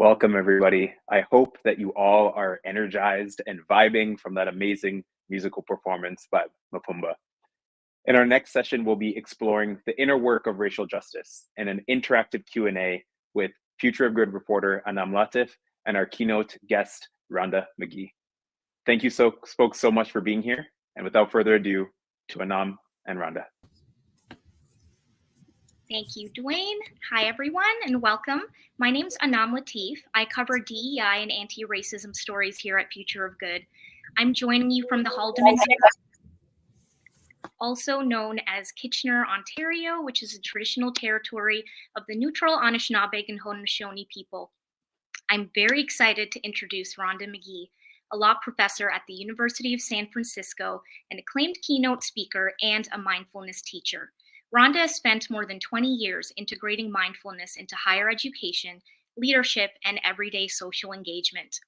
Welcome, everybody. I hope that you all are energized and vibing from that amazing musical performance by Mapumba. In our next session, we'll be exploring the inner work of racial justice in an interactive Q&A with Future of Good reporter Anam Latif and our keynote guest, Rhonda Magee. Thank you folks so much for being here. And without further ado, to Anam and Rhonda. Thank you, Dwayne. Hi, everyone, and welcome. My name's Anam Latif. I cover DEI and anti-racism stories here at Future of Good. I'm joining you from the Haldeman, also known as Kitchener, Ontario, which is a traditional territory of the neutral Anishinaabe and Haudenosaunee people. I'm very excited to introduce Rhonda Magee, a law professor at the University of San Francisco, an acclaimed keynote speaker, and a mindfulness teacher. Rhonda has spent more than 20 years integrating mindfulness into higher education, leadership, and everyday social engagement.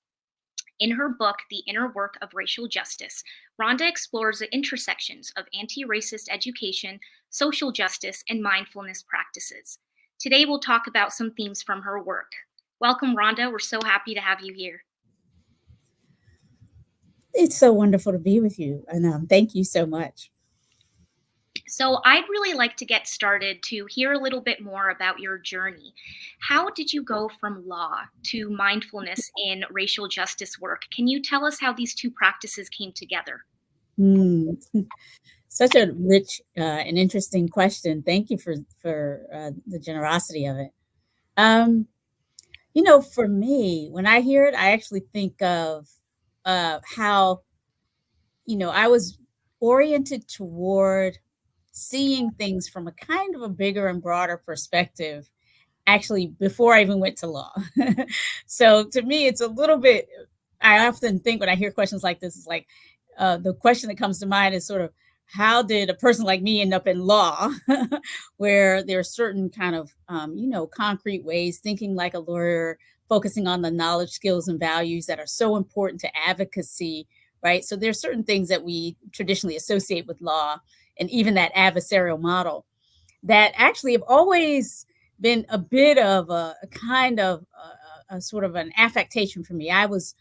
In her book, The Inner Work of Racial Justice, Rhonda explores the intersections of anti-racist education, social justice, and mindfulness practices. Today, we'll talk about some themes from her work. Welcome, Rhonda. We're so happy to have you here. It's so wonderful to be with you, and thank you so much. So I'd really like to get started to hear a little bit more about your journey. How did you go from law to mindfulness in racial justice work? Can you tell us how these two practices came together? Such a rich and interesting question. Thank you for the generosity of it. For me, when I hear it, I actually think of how, I was oriented toward seeing things from a kind of a bigger and broader perspective, actually, before I even went to law. So to me, it's a little bit, I often think when I hear questions like this, it's like the question that comes to mind is sort of, how did a person like me end up in law, where there are certain kind of, concrete ways, thinking like a lawyer, focusing on the knowledge, skills, and values that are so important to advocacy, right? So there's certain things that we traditionally associate with law, and even that adversarial model, that actually have always been a bit of a kind of a sort of an affectation for me. I was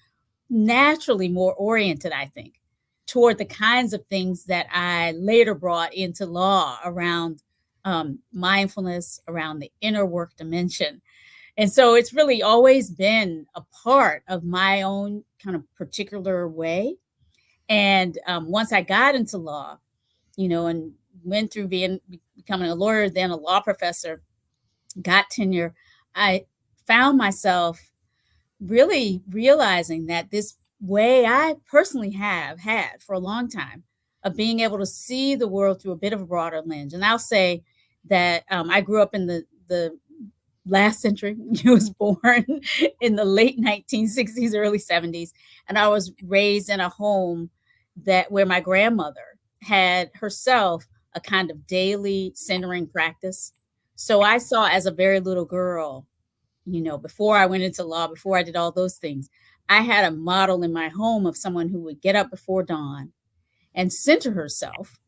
naturally more oriented, I think, toward the kinds of things that I later brought into law around mindfulness, around the inner work dimension. And so it's really always been a part of my own kind of particular way. And once I got into law, and went through becoming a lawyer, then a law professor, got tenure, I found myself really realizing that this way I personally have had for a long time of being able to see the world through a bit of a broader lens. And I'll say that I grew up in the last century. I was born in the late 1960s, early 70s, and I was raised in a home where my grandmother had herself a kind of daily centering practice. So I saw as a very little girl, before I went into law, before I did all those things, I had a model in my home of someone who would get up before dawn and center herself.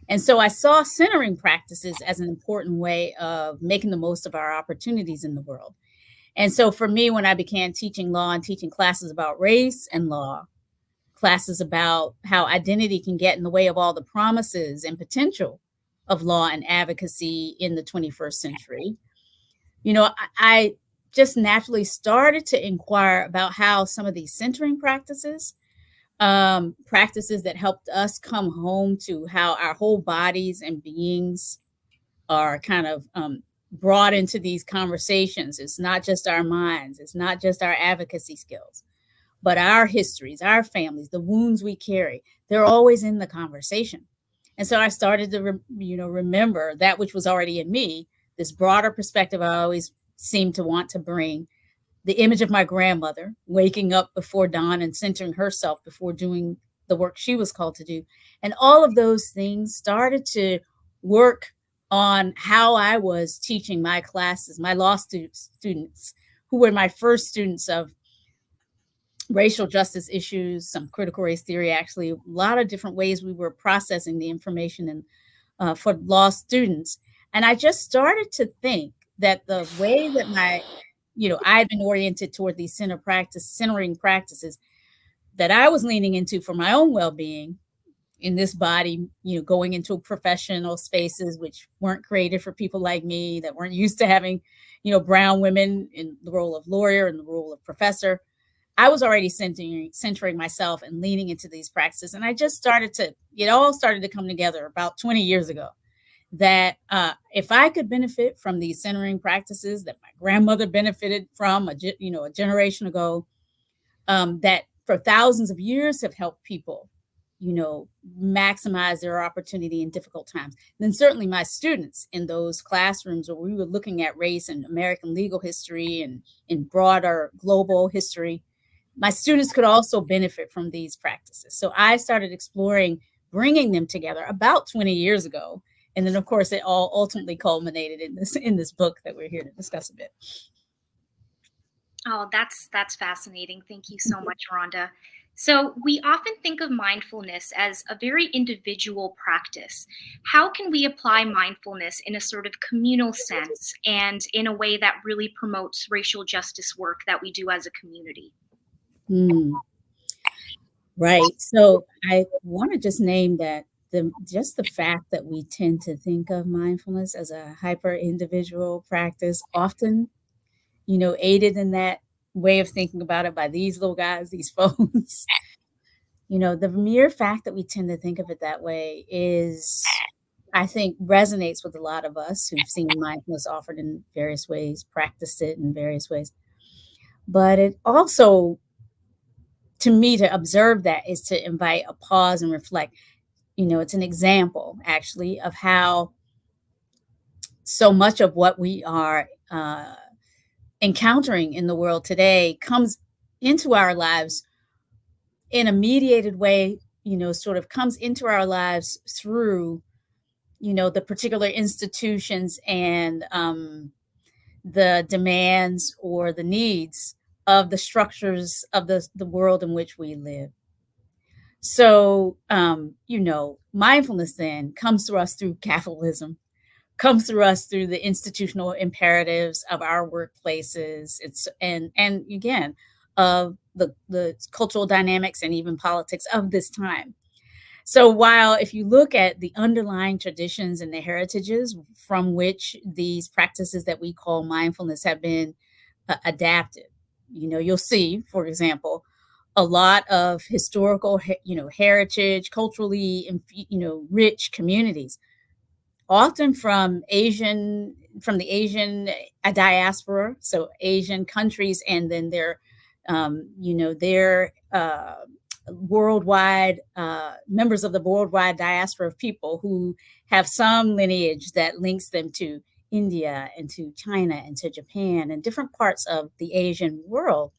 And so I saw centering practices as an important way of making the most of our opportunities in the world. And so for me, when I began teaching law and teaching classes about race and law, classes about how identity can get in the way of all the promises and potential of law and advocacy in the 21st century, I just naturally started to inquire about how some of these centering practices that helped us come home to how our whole bodies and beings are kind of brought into these conversations. It's not just our minds, it's not just our advocacy skills, but our histories, our families, the wounds we carry, they're always in the conversation. And so I started to, remember that which was already in me, this broader perspective I always seemed to want to bring, the image of my grandmother waking up before dawn and centering herself before doing the work she was called to do. And all of those things started to work on how I was teaching my classes, my law students, who were my first students of racial justice issues, some critical race theory, actually, a lot of different ways we were processing the information for law students. And I just started to think that the way that I'd been oriented toward these centering practices that I was leaning into for my own well-being in this body, going into professional spaces which weren't created for people like me, that weren't used to having, brown women in the role of lawyer and the role of professor. I was already centering myself and leaning into these practices. And it all started to come together about 20 years ago, that if I could benefit from these centering practices that my grandmother benefited from a generation ago, that for thousands of years have helped people, maximize their opportunity in difficult times. Then certainly my students in those classrooms where we were looking at race and American legal history and in broader global history, my students could also benefit from these practices. So I started exploring bringing them together about 20 years ago. And then, of course, it all ultimately culminated in this book that we're here to discuss a bit. Oh, that's fascinating. Thank you so much, Rhonda. So we often think of mindfulness as a very individual practice. How can we apply mindfulness in a sort of communal sense and in a way that really promotes racial justice work that we do as a community? Right. So I want to just name that the fact that we tend to think of mindfulness as a hyper individual practice, often, aided in that way of thinking about it by these little guys, these phones. The mere fact that we tend to think of it that way I think, resonates with a lot of us who've seen mindfulness offered in various ways, practiced it in various ways. But it also, to me, to observe that is to invite a pause and reflect. It's an example, actually, of how so much of what we are encountering in the world today comes into our lives in a mediated way, sort of comes into our lives through, the particular institutions and the demands or the needs of the structures of the world in which we live. So, mindfulness then comes to us through capitalism, comes through us through the institutional imperatives of our workplaces. And again, of the cultural dynamics and even politics of this time. So while if you look at the underlying traditions and the heritages from which these practices that we call mindfulness have been adapted, you'll see, for example, a lot of historical, heritage, culturally, rich communities, often from the Asian diaspora, so Asian countries, and then their worldwide members of the worldwide diaspora of people who have some lineage that links them to India and to China and to Japan and different parts of the Asian world.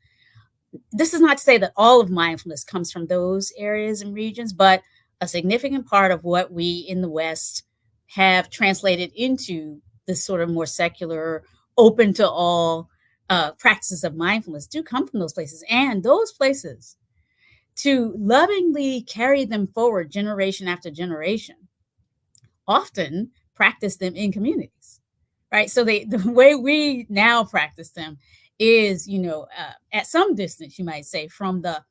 This is not to say that all of mindfulness comes from those areas and regions, but a significant part of what we in the West have translated into this sort of more secular, open to all practices of mindfulness do come from those places. And those places, to lovingly carry them forward generation after generation, often practice them in communities, right? So the way we now practice them is, at some distance, you might say, from the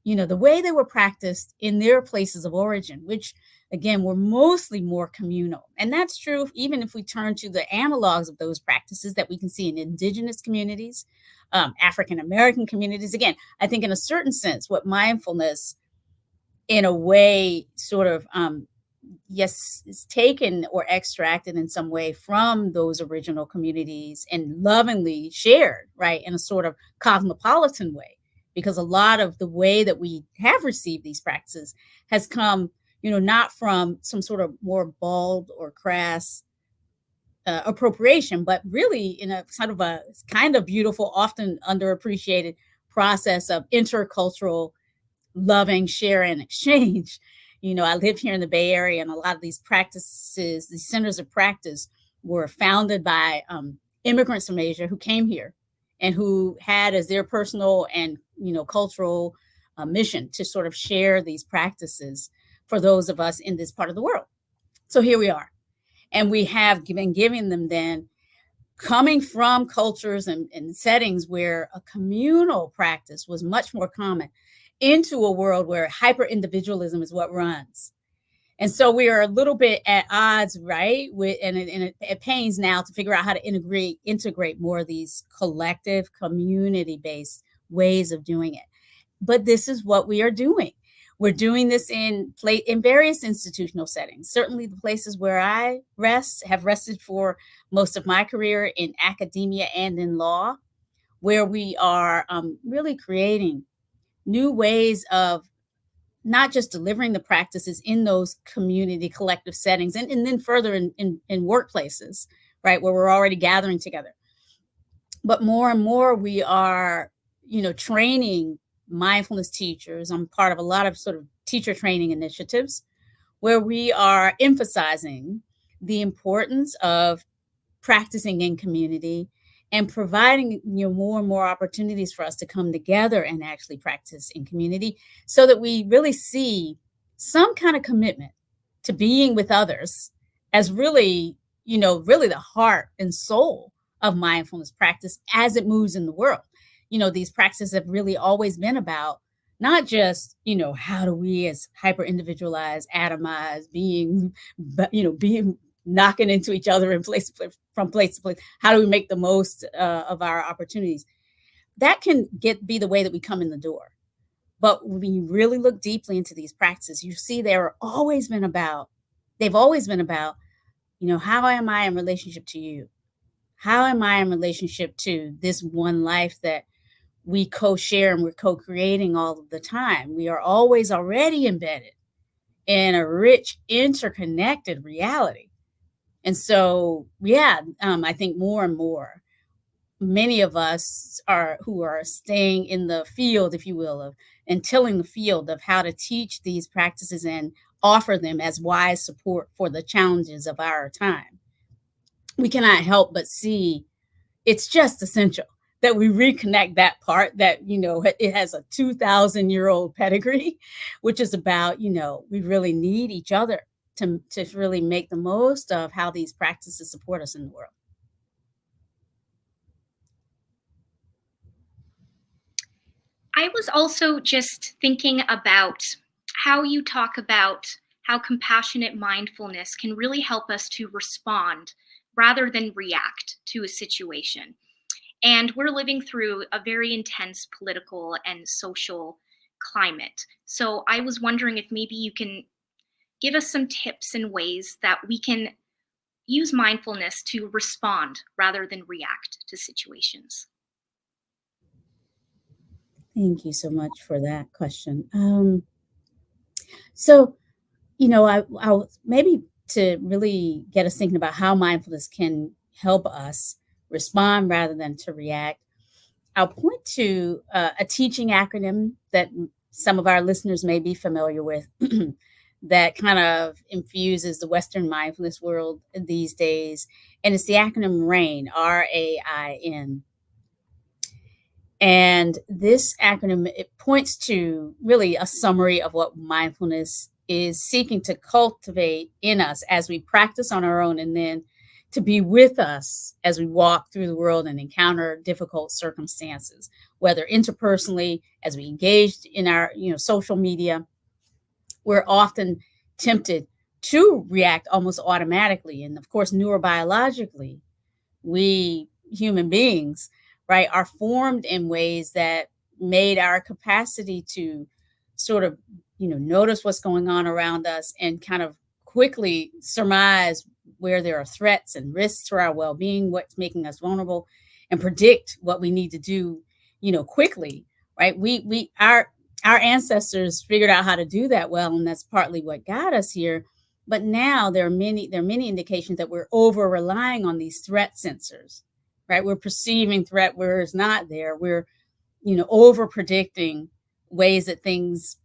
way they were practiced in their places of origin, which again, were mostly more communal. And that's true even if we turn to the analogs of those practices that we can see in indigenous communities, African-American communities. Again, I think in a certain sense, what mindfulness in a way sort of, is taken or extracted in some way from those original communities and lovingly shared, right, in a sort of cosmopolitan way. Because a lot of the way that we have received these practices has come, not from some sort of more bald or crass appropriation, but really in a sort of a kind of beautiful, often underappreciated process of intercultural loving, share, and exchange. I live here in the Bay Area, and a lot of these practices, these centers of practice, were founded by immigrants from Asia who came here and who had as their personal and cultural mission to sort of share these practices for those of us in this part of the world. So here we are. And we have been giving them then coming from cultures and settings where a communal practice was much more common into a world where hyper individualism is what runs. And so we are a little bit at odds, right? And it pains now to figure out how to integrate more of these collective, community-based ways of doing it. But this is what we are doing. We're doing this in various institutional settings. Certainly the places where I have rested for most of my career, in academia and in law, where we are really creating new ways of not just delivering the practices in those community collective settings, and then further in workplaces, right, where we're already gathering together. But more and more we are, training mindfulness teachers. I'm part of a lot of sort of teacher training initiatives where we are emphasizing the importance of practicing in community and providing more and more opportunities for us to come together and actually practice in community, so that we really see some kind of commitment to being with others as really, really the heart and soul of mindfulness practice as it moves in the world. These practices have really always been about not just, how do we as hyper individualized, atomized beings, being knocking into each other from place to place. How do we make the most of our opportunities? That can be the way that we come in the door. But when you really look deeply into these practices, you see they've always been about, how am I in relationship to you? How am I in relationship to this one life that we co-share and we're co-creating all of the time? We are always already embedded in a rich, interconnected reality. And so, I think more and more, many of us who are staying in the field, if you will, and tilling the field of how to teach these practices and offer them as wise support for the challenges of our time. We cannot help but see it's just essential that we reconnect that part that, it has a 2,000-year-old pedigree, which is about, we really need each other to really make the most of how these practices support us in the world. I was also just thinking about how you talk about how compassionate mindfulness can really help us to respond rather than react to a situation. And we're living through a very intense political and social climate. So I was wondering if maybe you can give us some tips and ways that we can use mindfulness to respond rather than react to situations. Thank you so much for that question. So, I'll maybe to really get us thinking about how mindfulness can help us respond rather than to react, I'll point to a teaching acronym that some of our listeners may be familiar with that kind of infuses the Western mindfulness world these days. And it's the acronym RAIN, RAIN. And this acronym, it points to really a summary of what mindfulness is seeking to cultivate in us as we practice on our own, and then to be with us as we walk through the world and encounter difficult circumstances, whether interpersonally, as we engage in our social media. We're often tempted to react almost automatically. And of course, neurobiologically, we human beings, right, are formed in ways that made our capacity to sort of, notice what's going on around us and kind of quickly surmise where there are threats and risks to our well-being, what's making us vulnerable, and predict what we need to do, quickly, right? Our ancestors figured out how to do that well, and that's partly what got us here. But now there are many indications that we're over relying on these threat sensors, right? We're perceiving threat where it's not there. We're, over predicting ways that things,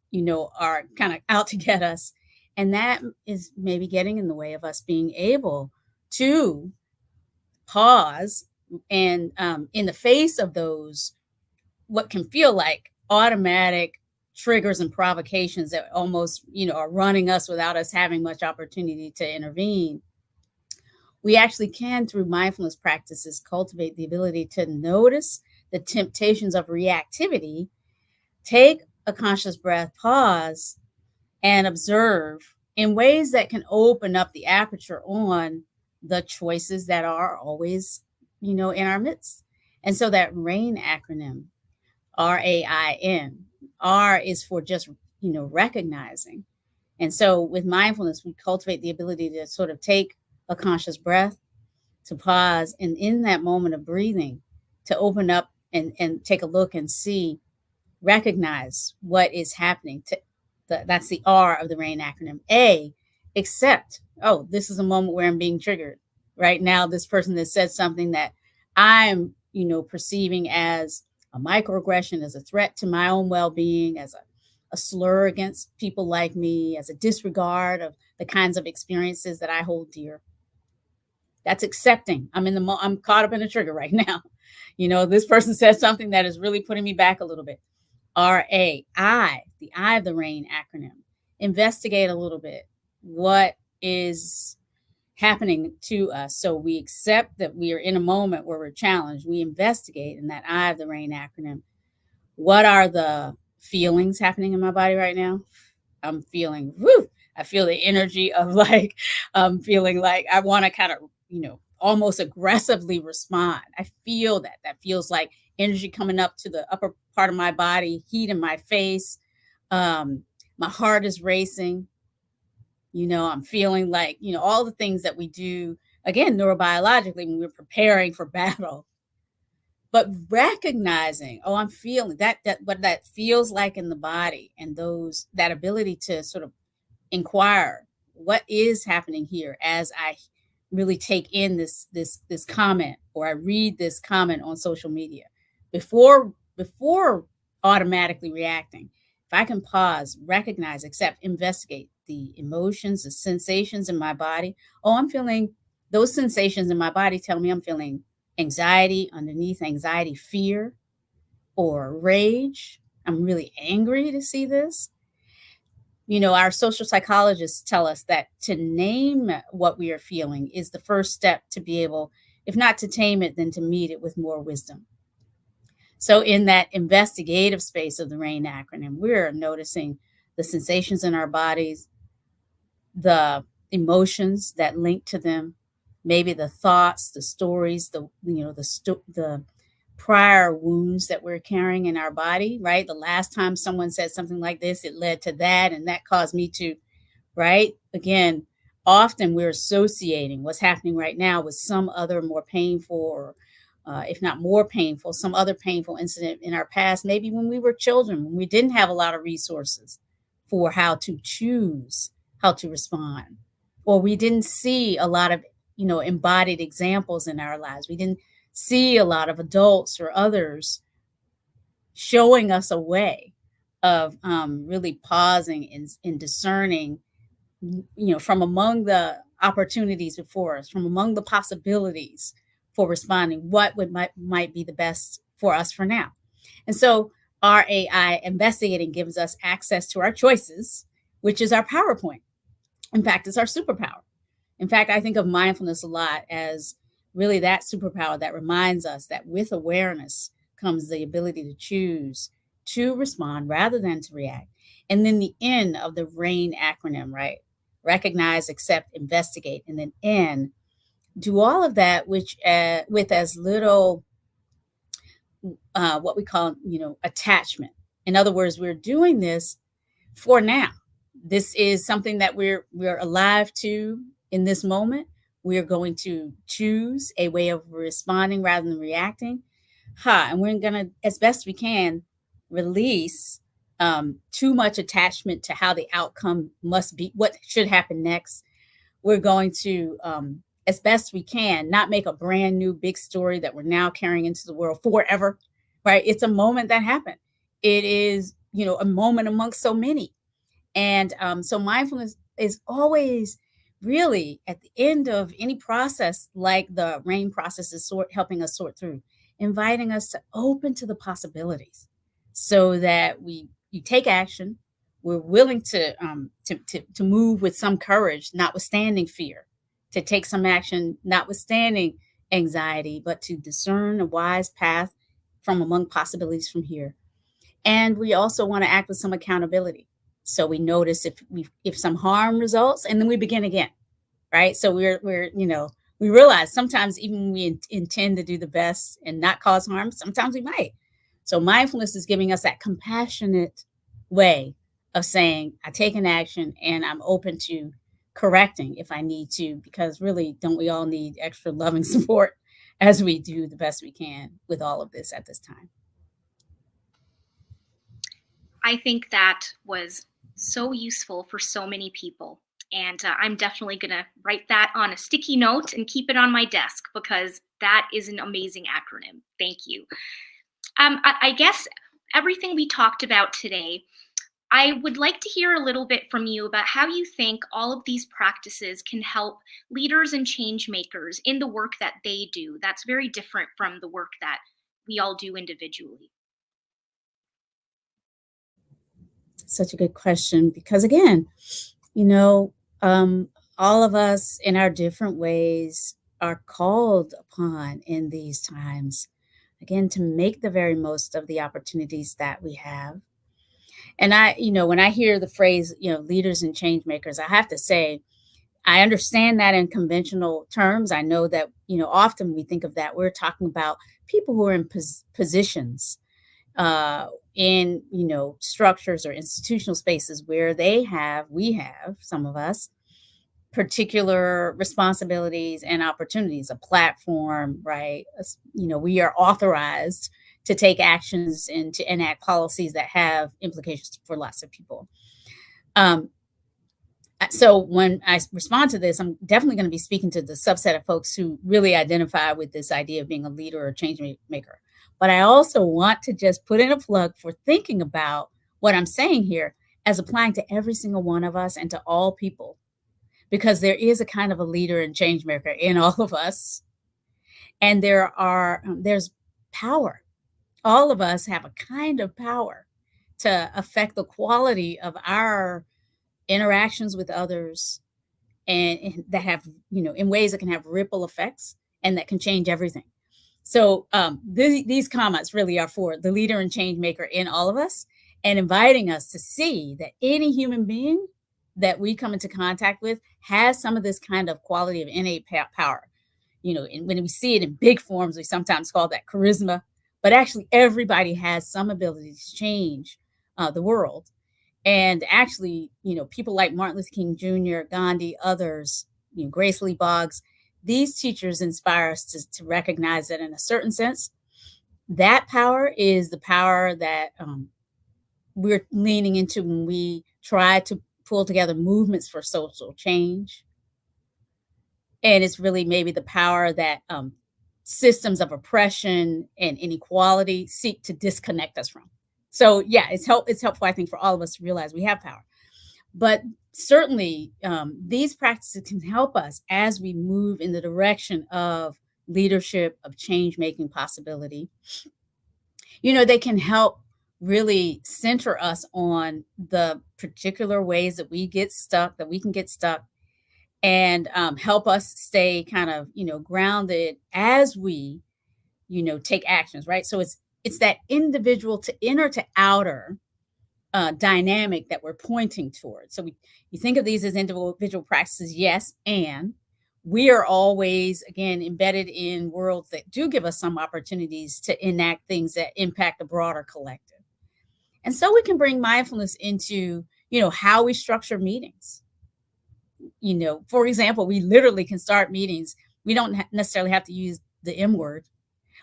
are kind of out to get us. And that is maybe getting in the way of us being able to pause and in the face of those, what can feel like automatic triggers and provocations that almost, are running us without us having much opportunity to intervene. we actually can, through mindfulness practices, cultivate the ability to notice the temptations of reactivity, take a conscious breath, pause, and observe in ways that can open up the aperture on the choices that are always, in our midst. And so that RAIN acronym, RAIN, R is for just, recognizing. And so with mindfulness, we cultivate the ability to sort of take a conscious breath, to pause, and in that moment of breathing, to open up and take a look and see, recognize what is happening. That's the R of the RAIN acronym. A, accept. Oh, this is a moment where I'm being triggered. Right now, this person has said something that I'm, perceiving as a microaggression, as a threat to my own well-being, as a slur against people like me, as a disregard of the kinds of experiences that I hold dear. That's accepting. I'm caught up in a trigger right now. This person said something that is really putting me back a little bit. RAI, the I of the RAIN acronym. Investigate a little bit. What is happening to us? So we accept that we are in a moment where we're challenged. We investigate in that I of the RAIN acronym. What are the feelings happening in my body right now? I'm feeling, I feel the energy of I'm feeling like I want to kind of, almost aggressively respond. I feel that. That feels like energy coming up to the upper part of my body, heat in my face. My heart is racing. I'm feeling like, all the things that we do, again, neurobiologically, when we're preparing for battle. But recognizing, I'm feeling that what that feels like in the body, and that ability to sort of inquire what is happening here as I really take in this comment, or I read this comment on social media before automatically reacting. If I can pause, recognize, accept, investigate the emotions, the sensations in my body. I'm feeling those sensations in my body tell me I'm feeling anxiety, underneath anxiety, fear, or rage. I'm really angry to see this. Our social psychologists tell us that to name what we are feeling is the first step to be able, if not to tame it, then to meet it with more wisdom. So in that investigative space of the RAIN acronym, we're noticing the sensations in our bodies, the emotions that link to them, maybe the thoughts, the stories, the prior wounds that we're carrying in our body, right? The last time someone said something like this, it led to that, and that caused me to, right? Again, often we're associating what's happening right now with some other more painful, or if not more painful, some other painful incident in our past, maybe when we were children, when we didn't have a lot of resources for how to choose how to respond, or we didn't see a lot of, embodied examples in our lives. We didn't see a lot of adults or others showing us a way of really pausing and discerning, from among the opportunities before us, from among the possibilities for responding, what might be the best for us for now. And so RAI, investigating, gives us access to our choices, which is our PowerPoint. In fact, it's our superpower. In fact, I think of mindfulness a lot as really that superpower that reminds us that with awareness comes the ability to choose to respond rather than to react. And then the N of the RAIN acronym, right? Recognize, accept, investigate, and then N. Do all of that with as little what we call, attachment. In other words, we're doing this for now. This is something that we're alive to in this moment. We are going to choose a way of responding rather than reacting. And we're going to, as best we can, release too much attachment to how the outcome must be, what should happen next. We're going to, as best we can, not make a brand new big story that we're now carrying into the world forever, right? It's a moment that happened. It is, a moment amongst so many. And so mindfulness is always really at the end of any process, like the RAIN process is helping us sort through, inviting us to open to the possibilities so that you take action. We're willing to move with some courage, notwithstanding fear, to take some action, notwithstanding anxiety, but to discern a wise path from among possibilities from here. And we also want to act with some accountability. So we notice if some harm results, and then we begin again, right? So we're we realize sometimes even when we intend to do the best and not cause harm, sometimes we might. So mindfulness is giving us that compassionate way of saying, I take an action and I'm open to correcting if I need to, because really, don't we all need extra loving support as we do the best we can with all of this at this time? I think that was so useful for so many people. And I'm definitely going to write that on a sticky note and keep it on my desk, because that is an amazing acronym. Thank you. I guess everything we talked about today, I would like to hear a little bit from you about how you think all of these practices can help leaders and change makers in the work that they do. That's very different from the work that we all do individually. Such a good question, because again, you know, all of us in our different ways are called upon in these times, again, to make the very most of the opportunities that we have. And when I hear the phrase, leaders and change makers, I have to say, I understand that in conventional terms. I know that, often we think of that, we're talking about people who are in positions in structures or institutional spaces where we have some of us particular responsibilities and opportunities, a platform, right? We are authorized to take actions and to enact policies that have implications for lots of people. So when I respond to this, I'm definitely going to be speaking to the subset of folks who really identify with this idea of being a leader or change maker. But I also want to just put in a plug for thinking about what I'm saying here as applying to every single one of us and to all people, because there is a kind of a leader and change maker in all of us. And there's power. All of us have a kind of power to affect the quality of our interactions with others, and that have, in ways that can have ripple effects and that can change everything. So these comments really are for the leader and change maker in all of us, and inviting us to see that any human being that we come into contact with has some of this kind of quality of innate power. And when we see it in big forms, we sometimes call that charisma, but actually everybody has some ability to change the world. And actually, people like Martin Luther King Jr., Gandhi, others, Grace Lee Boggs, these teachers inspire us to recognize that in a certain sense, that power is the power that we're leaning into when we try to pull together movements for social change. And it's really maybe the power that systems of oppression and inequality seek to disconnect us from. So yeah, it's helpful, I think, for all of us to realize we have power. But certainly these practices can help us as we move in the direction of leadership, of change-making possibility. They can help really center us on the particular ways that we can get stuck, and help us stay kind of, grounded as we, take actions, right? So it's that individual to inner to outer dynamic that we're pointing towards. So you think of these as individual practices, yes, and we are always, again, embedded in worlds that do give us some opportunities to enact things that impact the broader collective. And so we can bring mindfulness into, how we structure meetings. For example, we literally can start meetings. We don't necessarily have to use the M word,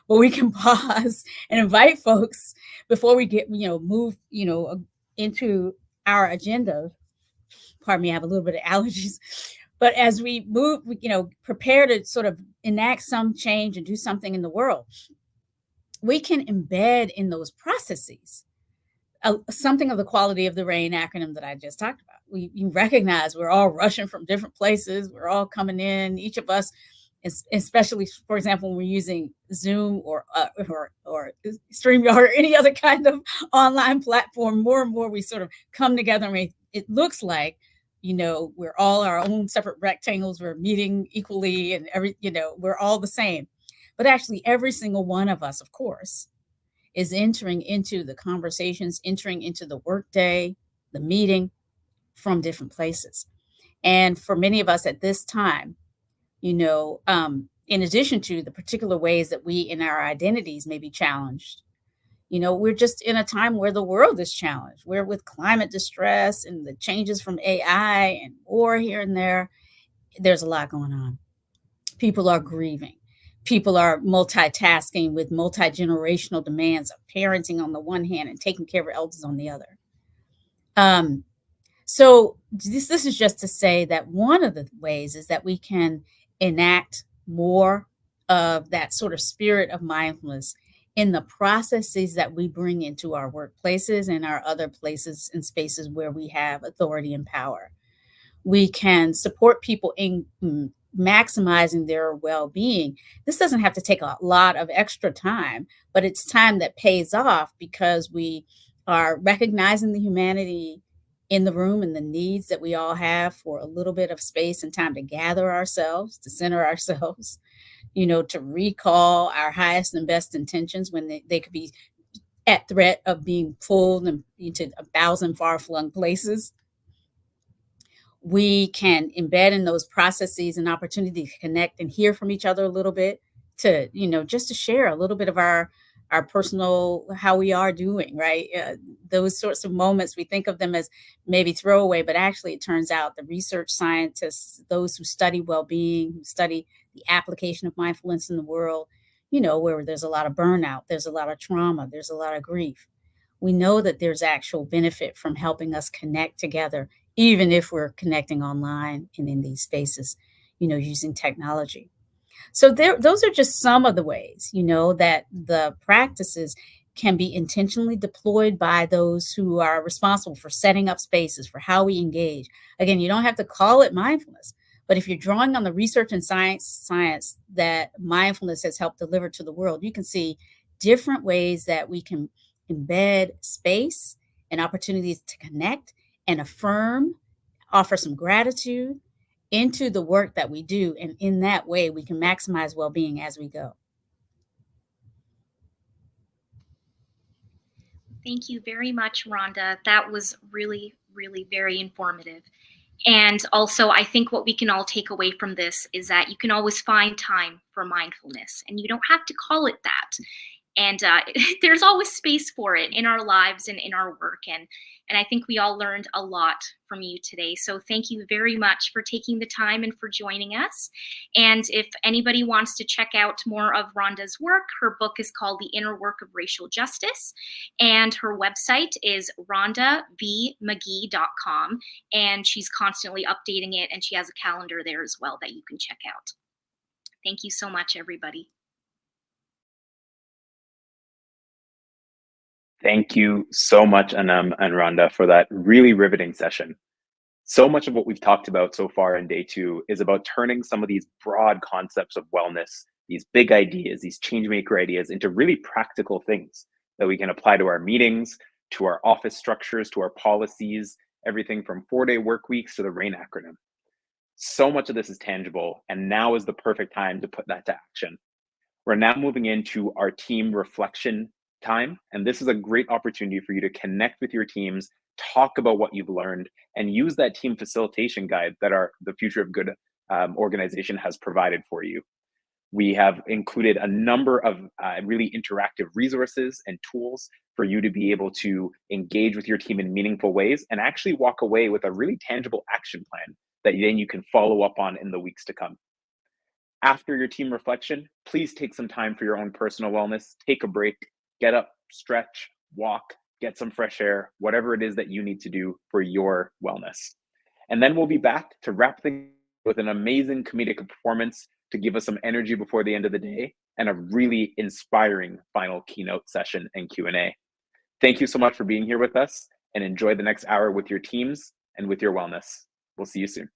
but we can pause and invite folks before we get, move, into our agenda. Pardon me, I have a little bit of allergies. But as we move, prepare to sort of enact some change and do something in the world, we can embed in those processes something of the quality of the RAIN acronym that I just talked about. We recognize we're all rushing from different places. We're all coming in, each of us, especially, for example, when we're using Zoom or StreamYard or any other kind of online platform. More and more we sort of come together, and it looks like, we're all our own separate rectangles. We're meeting equally and we're all the same. But actually, every single one of us, of course, is entering into the conversations, entering into the workday, the meeting from different places. And for many of us at this time, in addition to the particular ways that we in our identities may be challenged, we're just in a time where the world is challenged. We're with climate distress and the changes from AI and war here and there. There's a lot going on. People are grieving. People are multitasking with multi-generational demands of parenting on the one hand and taking care of elders on the other. So this is just to say that one of the ways is that we can enact more of that sort of spirit of mindfulness in the processes that we bring into our workplaces and our other places and spaces where we have authority and power. We can support people in maximizing their well-being. This doesn't have to take a lot of extra time, but it's time that pays off because we are recognizing the humanity in the room and the needs that we all have for a little bit of space and time to gather ourselves, to center ourselves, to recall our highest and best intentions when they could be at threat of being pulled into 1,000 far-flung places. We can embed in those processes an opportunity to connect and hear from each other a little bit, to, just to share a little bit of our personal, how we are doing, right? Those sorts of moments, we think of them as maybe throwaway, but actually it turns out the research scientists, those who study well-being, who study the application of mindfulness in the world, where there's a lot of burnout, there's a lot of trauma, there's a lot of grief. We know that there's actual benefit from helping us connect together, even if we're connecting online and in these spaces, using technology. So those are just some of the ways, that the practices can be intentionally deployed by those who are responsible for setting up spaces for how we engage. Again, you don't have to call it mindfulness, but if you're drawing on the research and science that mindfulness has helped deliver to the world, you can see different ways that we can embed space and opportunities to connect and affirm, offer some gratitude into the work that we do. And in that way, we can maximize well-being as we go. Thank you very much, Rhonda. That was really, really very informative. And also, I think what we can all take away from this is that you can always find time for mindfulness, and you don't have to call it that. And there's always space for it in our lives and in our work. And I think we all learned a lot from you today. So thank you very much for taking the time and for joining us. And if anybody wants to check out more of Rhonda's work, her book is called The Inner Work of Racial Justice. And her website is rhondavmagee.com. And she's constantly updating it. And she has a calendar there as well that you can check out. Thank you so much, everybody. Thank you so much, Anam and Rhonda, for that really riveting session. So much of what we've talked about so far in day 2 is about turning some of these broad concepts of wellness, these big ideas, these changemaker ideas, into really practical things that we can apply to our meetings, to our office structures, to our policies, everything from 4-day work weeks to the RAIN acronym. So much of this is tangible, and now is the perfect time to put that to action. We're now moving into our team reflection time, and this is a great opportunity for you to connect with your teams, talk about what you've learned, and use that team facilitation guide that the Future of Good organization has provided for you. We have included a number of really interactive resources and tools for you to be able to engage with your team in meaningful ways and actually walk away with a really tangible action plan that then you can follow up on in the weeks to come. After your team reflection, please take some time for your own personal wellness, take a break, get up, stretch, walk, get some fresh air, whatever it is that you need to do for your wellness. And then we'll be back to wrap things with an amazing comedic performance to give us some energy before the end of the day and a really inspiring final keynote session and Q&A. Thank you so much for being here with us, and enjoy the next hour with your teams and with your wellness. We'll see you soon.